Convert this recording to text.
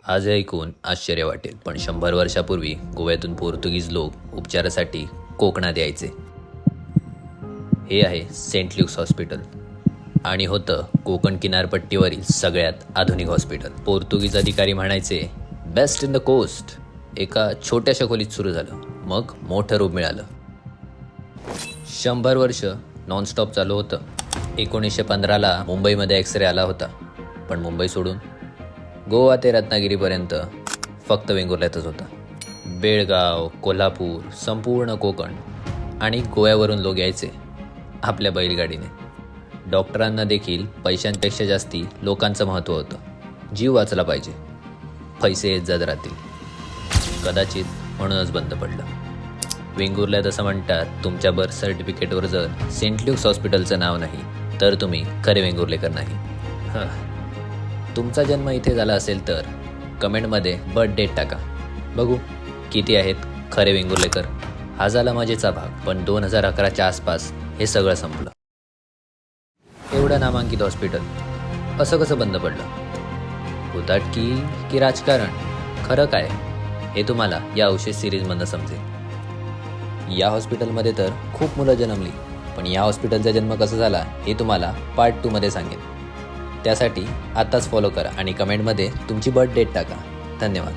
आज हे ऐकून आश्चर्य वाटेल, पण 100 वर्षापूर्वी गोव्यातून पोर्तुगीज लोक उपचारासाठी कोकणात यायचे. हे आहे सेंट ल्यूक्स हॉस्पिटल आणि होतं कोकण किनारपट्टीवरील सगळ्यात आधुनिक हॉस्पिटल. पोर्तुगीज अधिकारी म्हणायचे, बेस्ट इन द कोस्ट. एका छोट्याशा खोलीत सुरू झालं, मग मोठं रूप मिळालं. 100 वर्ष नॉनस्टॉप चालू होतं. 1915ला मुंबईमध्ये एक्सरे आला होता, पण मुंबई सोडून गोवा ते रत्नागिरीपर्यंत फक्त वेंगुर्ल्यातच होता. बेळगाव, कोल्हापूर, संपूर्ण कोकण आणि गोव्यावरून लोक यायचे आपल्या बैलगाडीने. डॉक्टरांना देखील पैशांपेक्षा जास्ती लोकांचं महत्त्व होतं. जीव वाचला पाहिजे, पैसे येत जात राहतील. कदाचित म्हणूनच बंद पडलं. वेंगुर्ल्यात असं म्हणतात, तुमच्या बर्थ सर्टिफिकेटवर जर सेंट ल्यूक्स हॉस्पिटलचं नाव नाही तर तुम्ही खरे वेंगुर्लेकर नाही. तुमचा जन्म इथे झाला असेल तर कमेंटमध्ये बर्थ डेट टाका. बघू किती आहेत खरे वेंगुर्लेकर. हा झाला मजेचा भाग, पण 2011च्या आसपास हे सगळं संपलं. एवढं नामांकित हॉस्पिटल असं कसं बंद पडलं? हुताटकी की राजकारण? खरं काय हे तुम्हाला या अवशेष सिरीजमधनं समजेल. या हॉस्पिटलमध्ये तर खूप मुलं जन्मली, पण या हॉस्पिटलचा जन्म कसा झाला हे तुम्हाला पार्ट 2 मध्ये सांगेन. त्यासाठी आत्ताच फॉलो करा आणि कमेंटमध्ये तुमची बर्थ डेट टाका. धन्यवाद.